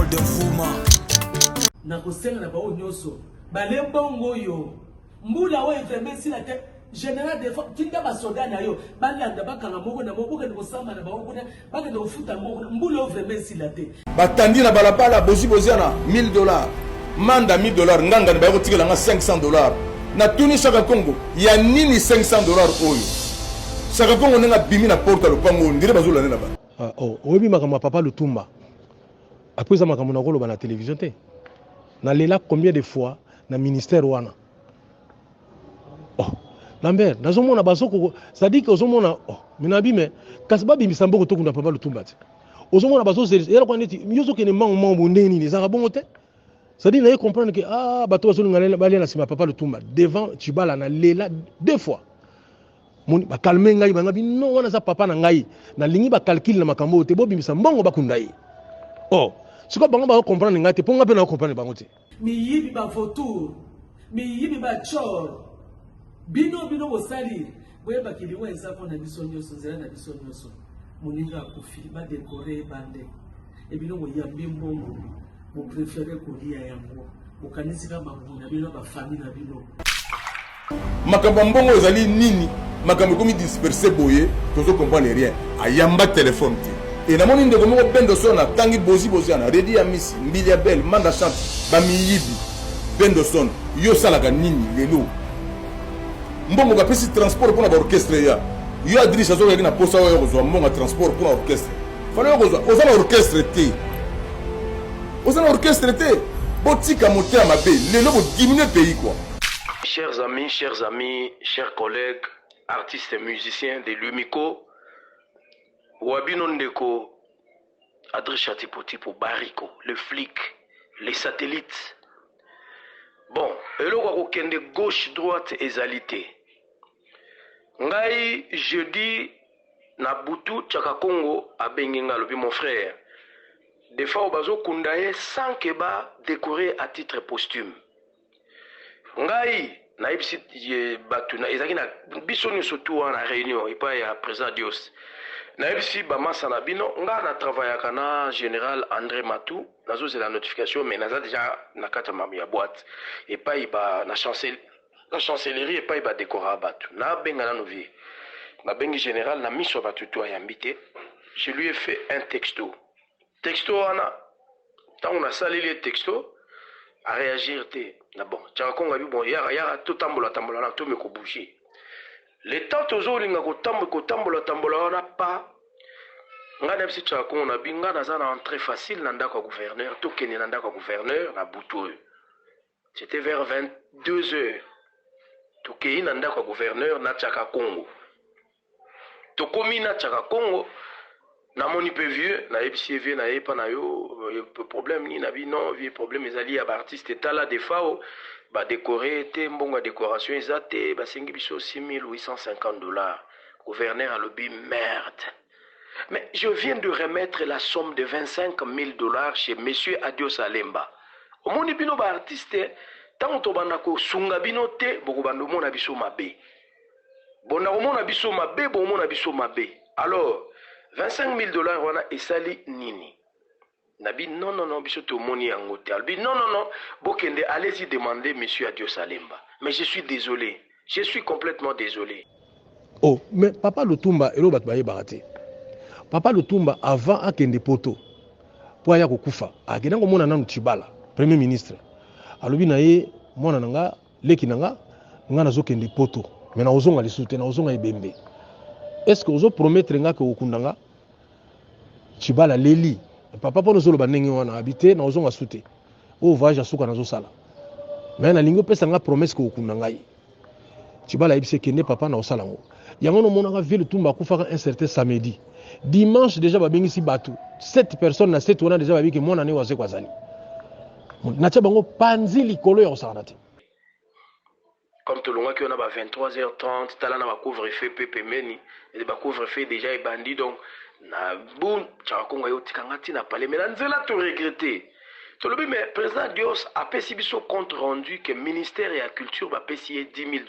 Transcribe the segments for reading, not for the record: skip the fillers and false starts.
de Fuma. Nakosenga na bao nyoso. Bale bongo yo. Mbula we vraiment si la tête général des fois tinda ba soda na yo. Balanda bakanga moko na moko ko samba na bao kuna baka de futa moko. Mbula vraiment si la tête. Batandi na balabala bozi boziana $1000. Manda $1000 nganga na ba tikela nga $500. Na tuni Chaka Congo ya nini $500 oyo. Chaka Congo nenga bimi na porta lo pango ndire bazula nena ba. Oyebi makambo Papa Lutumba. Après ça makambo na koloba na télévision te. Na lela combien de fois na ministère wana. Lambert, nazomona basoko c'est-à-dire que ozomona minabi me kasba bimisa mboko to kuna Papa Lutumba te. Ozomona baso yela kwa neti nyoso kene mango ndeni ni zaka bongo te. C'est-à-dire na comprendre que bato baso ngala bali na sima Papa Lutumba devant Tshibala na lela deux fois. Moni ba calmer ngai ba ngabi non wana za papa na ngai na lingi ba calcul na makambo te bo bimisa mbongo bakundai. Siko bango ba comprendre ngate ponga pe na comprendre bango te. Mi yibi ba photo, mi yibi ba chor. Bino bo sali. Boye ba kili wenza ko na biso nyoso nzela na biso nyoso. Moninga ko fi ba décorer bande. E bino bo yambi mbongo. Mo préférer ko lia yango. Mo kanisi ka bango na bino ba famille na bino. Makambo mbongo ezali nini? Makambo komi disperser boye, tozo comprendre rien. Ayamba téléphone te. Et na moni ndeko moko Bendoson na tangi bozi boziana, Redi ya Miss, Mbilia Bell, Manda Chante, Bamiyibi, Bendoson, yo salaka nini lelo. Mbongo ka pesi transport pour na orchestre ya. Yo adresse azo na posa yo kozwa mbongo transport pour orchestre. Fallait kozwa, ozana orchestre te. Ozana orchestre te. Botika moteur mabe, lelo bo diminuer pays quoi. Chers amis, chers collègues, artistes et musiciens de l'UMICO, Wabino Ndeko, Adrien Tipo Bariko, le flic, les satellites. Bon, et là, de gauche, droite, égalité. Ngai, jeudi, Nabutu, Chaka Congo, à Benginga, mon frère. Des fois, au bazo Kundaye, sans keba décoré à titre posthume. Ngai, naibisi batuna ezaki na bisoni surtout en réunion et pas ya président Dios. Naibisi bama sanabino nga na travaillaka na général André Matou, nazo c'est la notification mais naza déjà na kata mami ya boîte et pas iba na chancellerie et pas iba décorer batu. Na benga na novi. Na bengi général na miso batu to ayambité. Je lui ai fait un texto. Texto ana tant on a salé les textos à réagir te. Bon, Chaka Congo bon, il y a tout tambola na tout me ko bouger. Le temps toujours linga ko tambola on n'a pas. Ngana bisi Chaka Congo na binga na zana entrée facile na ndako gouverneur, tout keni na ndako gouverneur na butu. C'était vers 22h. Tout keni na ndako gouverneur na Chaka Congo. To komi na Chaka Congo na moni peu vieux na ebisi vieux na epa na yo problème ni na bi non vieux problème ezali ya ba artiste tala des fois ba décorer te mbonga décoration ezate ba sengi biso $6,850. Gouverneur a lobby merde. Mais je viens de remettre la somme de $25,000 chez monsieur Adio Salemba. Au moni bino ba artiste tant to banda ko sunga bino te boko bando mona biso mabe. Bona mona biso mabe bo mona biso mabe. Alors $25,000 wana esali nini? Nabi non biso to moni en hôtel. Bi non bokende allez-y demander monsieur Adio Salemba. Mais je suis désolé. Je suis complètement désolé. Mais Papa Lutumba elo bat baye barate. Papa Lutumba avant akende poto. Po aya kokufa. Akenda ko mona nanu Tshibala, premier ministre. Alobi na ye mona nanga leki nanga ngana zokende poto. Mais na ozonga lisute na ozonga ebembe. Est-ce que vous promettez que vous kundanga Tshibala leli papa pour nous banengi wana habité na ozonga souté o voyage asuka na zo sala mais na lingo pesa nga promesse que vous kundanga Tshibala ibise kende papa na osala ngo yango no monaka ville tumba kufaka un certain samedi dimanche déjà babengisi batu 7 personnes na 7 wana déjà babiki mona ne waze kwazali na tcha bango panzi likolo ya osala te. Comme tout le monde qui on a 23h30, talana va couvre-feu pepemeni et ba couvre-feu déjà est bandit donc na boum Chaka Congo yo tikangati na parler mais na nzela to regretter. To lobi mais président Dios a pesi biso compte rendu que ministère et la culture va payer $10,000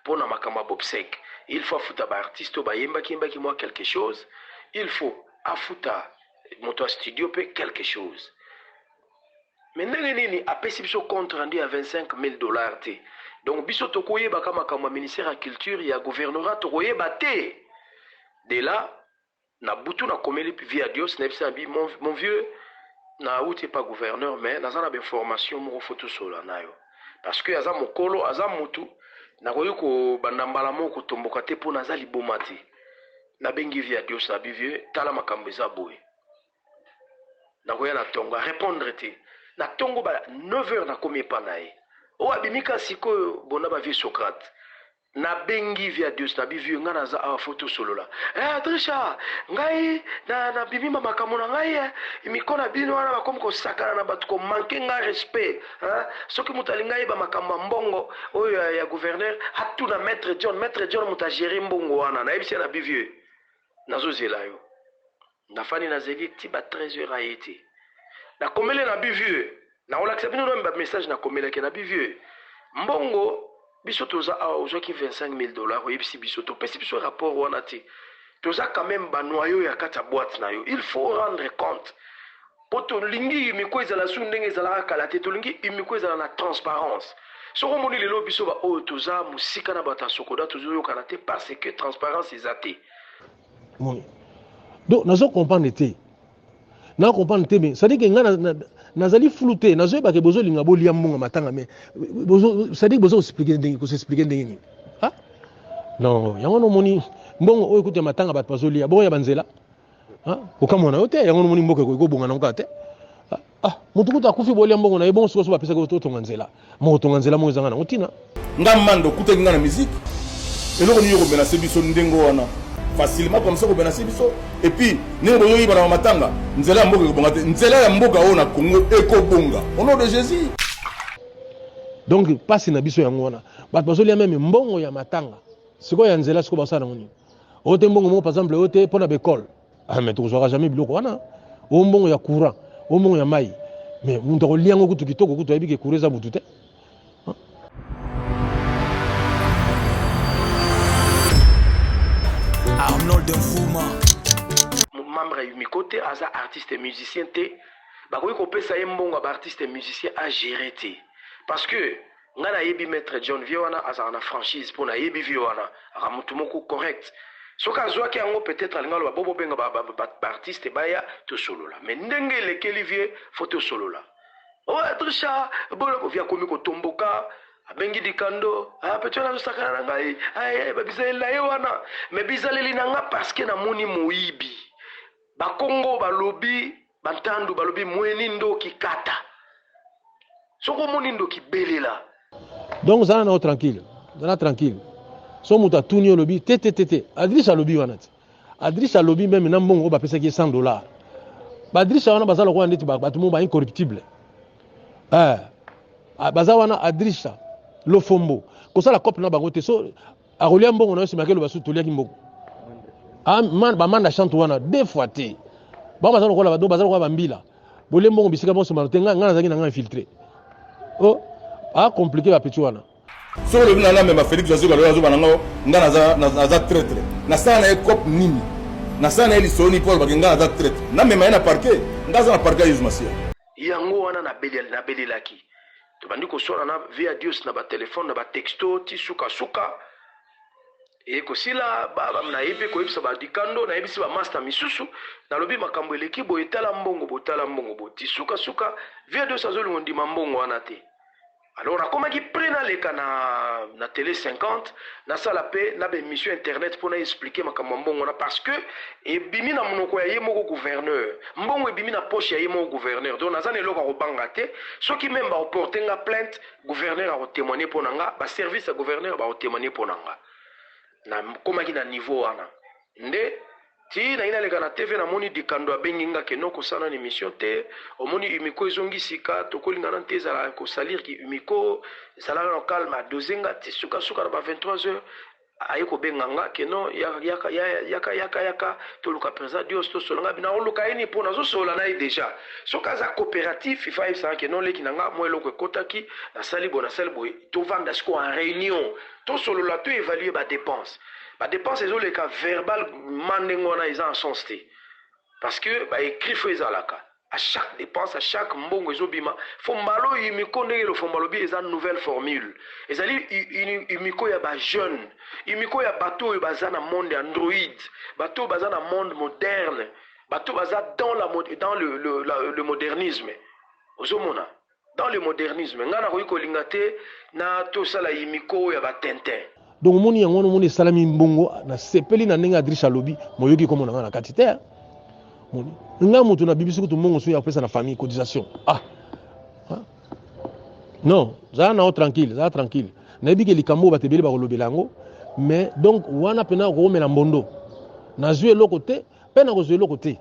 pour na makamba bobsek. Il faut fouta ba artiste ba yemba ki moi quelque chose. Il faut afuta moto studio pe quelque chose. mais ndenge nini apesi biso compte rendu à 25 000 $. Te donc biso tokoyeba kama kama ministère ya culture ya gouvernorat tokoyeba te. De là na butu na komeli via Dios na biso mon vieux na outi pas gouverneur mais naza na information moko photo sola nayo parce que aza mokolo aza mutu na koyi ko bandambala moko tomboka te po naza liboma te na bengi via Dios na vieux tala makambo eza boye na koya na tongo répondre te na tongo ba 9h na komi pa na ye o abimika sikoyo bona ba vieux Socrate na bengi via Dios na bivio nga naza a photo solo la Trisha ngai na bimima makambo na ngai imikona bino wana bakomi ko sakana na batu ko manquer nga respect soki mutali ngai ba makambo mbongo oyo ya gouverneur hatu na maître John mutajeri mbongo wana na ebisi na bivio nazo zela yo na fani na zegi ti ba 13h ayeti na komele na bivio na ola accepter no ba message na komele ke na bivio mbongo biso toza ozwaki 25 000 $. Oyebisi biso topesi biso rapport wana te toza quand même banoyo ya kata boîte na yo il faut rendre compte po tolingi imiko ezala su ndenge ezalaka kala te tolingi imiko ezala na transparence soko omoni lelo biso ba oyo toza mosika na bato ya sokoda tozoyokana te parce que transparence eza te donc nazo comprendre te na comprendre te mais ça dit que nga nazali flouté nazoyeba ke bozolinga bolia mbongo matanga mais ça dit que bozo expliquer ndenge nini non yango no moni mbongo oyo kuta matanga bato bazolia boya banzela okamona yo te yango no moni mboka ko bonga na te mutu kuta kufi bolia mbongo na ye bongo soso bapesa ko tonga nzela mo tonga nzela mo ezanga na otina ngamando kuta nginga na musique eloko ni yoko menacer biso ndengo wana facilement comme ça ko menacer biso et puis ne boyo yiba na matanga nzela mboka ko bonga te nzela ya mboka ona Congo eko bonga au nom de Jésus donc pasi na biso yango wana bato bazolia même mbongo ya matanga siko ya nzela siko basala ngoni ote mbongo mo par exemple ote pona bekol mais tu n'auras jamais biloko wana o mbongo ya courant o mbongo ya mai mais muntu ko liango kutu kitoko kutu ayebi ke kureza mutu te Arnold Mfuma membre ya mikote aza artiste et musicien te bakoki kopesa ye mbongo ba artiste et musicien a gérer te parce que nga na yebi maître John vie wana aza na franchise pour na yebi vie wana aka mutu moko correct soki azwaki yango peut-être alinga loba bobo benga ba artiste baya to solola mais ndenge elekeli vie faut to solola Trisha bolo via komi ko tomboka abengi dikando peut-être na sakana na ngai babizela ye wana mais bizaleli na nga parce que na moni moyibi ba Congo balobi bantandu balobi mweni ndo kikata soko moni ndo kibelela donc zana na tranquille so muta tunio lobi tete Adrissa lobi wana ti Adrissa lobi même na mbongo ba pesa ki $100 ba Adrissa wana bazala ko ndeti ba batu mo ba incorruptible baza wana Adrissa lofombo kosala couple na bango te so akolia mbongo na yo simakelo basu toliaki mbongo bamanda chante wana deux fois te bango bazala kola bado bazala kola bambila bolie mbongo bisika bonso malote nga nazaki na nga infiltré compliqué bapeti wana so le bina na même Félix Azoka lo azoba nango nga naza traître na sana na cop nini na sana eli soni Paul bakinga naza traître na même na parquet nga za na parquet yuz masia yango wana na belelaki tobandi kosona na via Dios na ba téléphone na ba texto ti suka e kosila baba na yebi ko yebisa ba dikando na yebisa ba master misusu na lobi makambo eleki bo etala mbongo bo ti suka via Dios azolingo ndima mbongo wana te. Alors nakomaki prena leka na télé 50 na sala pe na be émission internet pour na expliquer makambo mbongo na parce que ebimi na monoko ya ye moko gouverneur mbongo ebimi na poche ya ye moko gouverneur donc nazana eloko ko banga te soki même ba porter nga plainte gouverneur a témoigner pour nanga ba service ya gouverneur ba témoigner pour nanga na komaki na niveau wana nde ti na ina leka na TV na moni dikando abengi nga ke no kosana na émission te omoni imiko ezongi sika tokolinga na te za ko salir ki imiko sala na calme a dozenga ti suka na ba 23h aye ko benga nga ke no yaka toluka président Dios to solanga bina oluka eni po na zo sola na déjà soka za coopératif FIFA ça ke no leki nanga mo eloko kotaki na sali boy to vanda sko en réunion to solo la to évaluer ba dépense. Ba dépense les autres verbal mandengo na ils en sens té parce que ba écrit faut ezalaka À chaque dépense, à chaque mbongo ezobima, fombalo imiko ndenge lo fombalo bi eza nouvelle formule. Ezali imiko ya ba jeune, imiko ya bateau oyo baza na monde Android, bateau baza na monde moderne, bateau baza dans le modernisme. Ozomona, dans le modernisme, ngana ko kolinga te na to sala imiko ya ba Tintin. Donc moni yango moni salami mbongo na sepeli na ndenge Adrisha lobi moyoki komo na katite. Moni nga mutu na bibisi kutu mbongo so ya pesa na famille cotisation. Non, ça na tranquille, ça tranquille. Na yebi ke likambo ba tebeli ba kolobela yango, mais donc wana pena ko mela mbondo. Na jouer l'autre côté, pena ko jouer l'autre côté.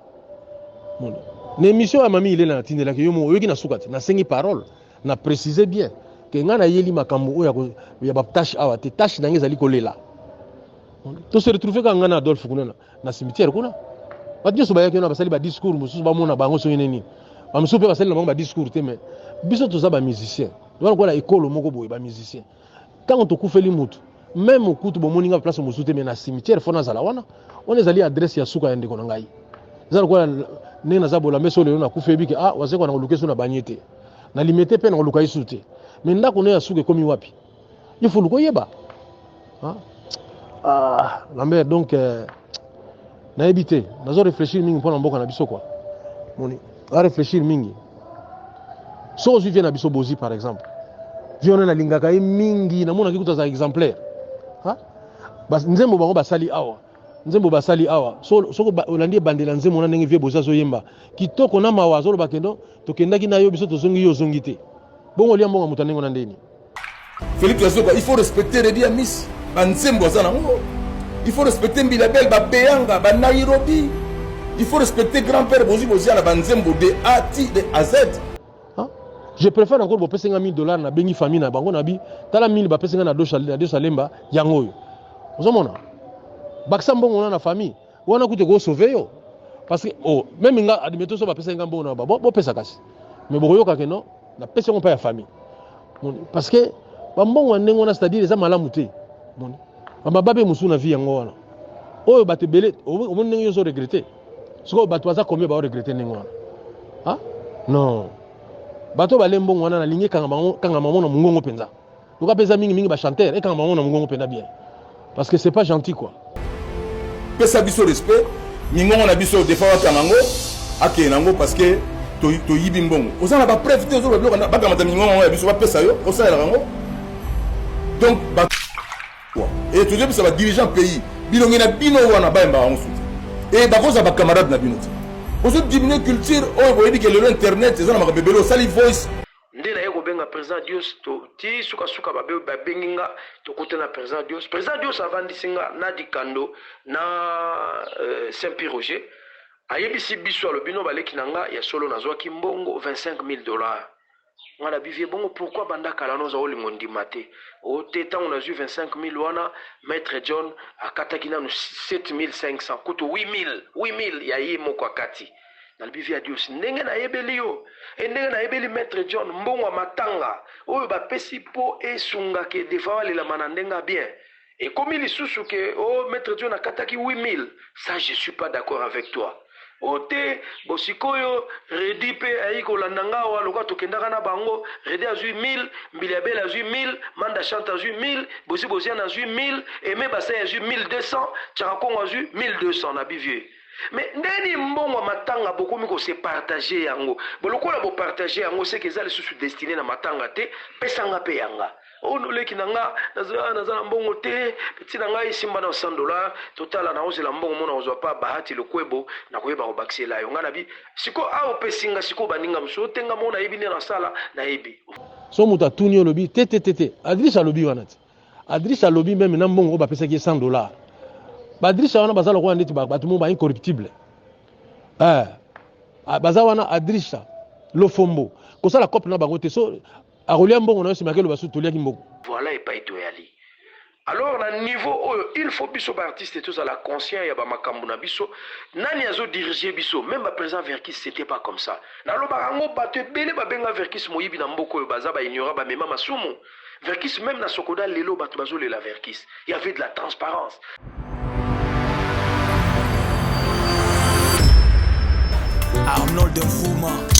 Moni. L'émission à mamie il est na tindela ke yo mo yoki na sukati, na sengi parole, na préciser bien que nga na yeli makambo oyo ya ba tâche awa te tâche na ngezali kolela. To se retrouver ka nga na Adolphe kuna na cimetière kuna. Ba Dieu so ba yakena ba sali ba discours mususu ba mona bango so nini. Ba mususu pe ba sali na bango ba discours te mais biso to za ba musicien. Donc quoi la école moko boye ba musicien. Quand on te koufeli mutu, même au kutu bo moninga place mususu te mais na cimetière fona zala wana, on ezali adresse ya suka yende kona ngai. Zala quoi ne na za bola meso le na kufebi ke wase ko na lukeso na banyete. Na limité pe na luka isute. Mais ndako ne ya suka komi wapi. Il faut le koyeba. Lambert donc na habité, nazo réfléchir mingi pour mboka na biso quoi. Moni, a réfléchir mingi. So je viens na biso bozi par exemple. Viona na lingaka mingi na mona kikuta za exemplaire. Bas nzembo bango basali awa. Nzembo basali awa. Soko olandi bandela nzembo na ndenge vie boza zo yemba. Kitoko na mawazo lo bakendo tokendaki na yo biso tozongi yo zongite. Bongo lia mbonga mutanengo na ndeni. Philippe Yazoba, il faut respecter les dia miss. Banzembo za nango. Il faut respecter Mbilabel, Babeyanga, Nairobi. Il faut respecter grand-père Bozi Boziana, Banzembo de A à Z. Je préfère encore pour payer $1,000 na bengi famille na bango na bi. Tala 1000 ba payer na do salemba yangoyo. Ozomona. Baksa mbongo na famille. Wana kute go sauver yo. Parce que même nga admeto so ba payer mbongo na ba bo pesa kasi. Mais boyo ka keno na pesa ngo pa ya famille. Parce que ba mbongo ndengo na c'est-à-dire eza malamu te. Bababe musu na vie yango wana oyo batebele o ndenge yo so regretter siko bato baza combien ba regretter ndenge wana non bato balembongo wana na lingi kanga maman na mungongo penza luka pesa mingi ba chanteur et kanga maman na mungongo penza bien parce que c'est pas gentil quoi pesa biso respect ningongo na biso defa wa kanango ake nango parce que to yibi mbongo osana ba preuve te zo ba kamata ningongo ya biso ba pesa yo osala rango donc et tout ça va diriger un pays bilongi na bino wana ba mba onsu et ba koza ba camarade na bino ozo diminuer culture o bo yedi ke le internet ezana maka bebelo sali voice ndela yeko benga président Dios to ti suka ba benginga to kotena président Dios avandisinga na dikando na Saint-Pierre Roger ayebisi biso lo bino baleki nanga ya solo na zwaki mbongo $25,000. Ngala bivie bongo pourquoi banda kala noza olingo ndimate o teta on a eu 25,000 wana maître John akataki na 7,500 kuto 8,000 ya yemo kwa kati na bivie a Dios ndenge na yebeli yo ndenge na yebeli maître John mbongo matanga oyo ba pesi po esunga ke defa la manandenga bien et comme il lisusu ke maître John akataki 8,000 ça je suis pas d'accord avec toi. Ote bosikoyo redi pe aiko landanga wa lokwa tokendaka na bango redi azui 1000 Mbiliabel azui 1000 Manda Chante azui 1000 Boziana azui 1000 Aimé Bassin azui 1200 Tcharakongo azui 1200 na bivie mais ndeni mbongo matanga bokomi ko se partager yango bolokola bo partager yango c'est que ça les sous destiné na matanga te pesanga pe yanga ono leki nanga nazana mbongo te petit nanga isimba na $100 total na ozela mbongo mona ozwa pa bahati le kwebo na koyeba ko baxela yo ngana bi siko a opesinga siko baninga mso tenga mona yebi na sala na yebi so muta tuni lobi tete Adrisha lobi wana Adrisha lobi même na mbongo ba pesa ki $100 Adrisha wana bazala ko ndeti ba tumo ba incorruptible baza wana Adrisha lofombo ko sala cop na bango te so voilà et pas etoyali. Alors na niveau il faut biso ba artiste tous à la conscient ya ba makambu na biso nani azo diriger biso même ba président Verkis c'était pas comme ça. Na lo barango bato belé ba benga Verkis moyibi na mboko baza ba ignora ba mema masumu. Verkis même na sokoda lelo bato bazo lela Verkis. Il y avait de la transparence. Arnold Nkrumah.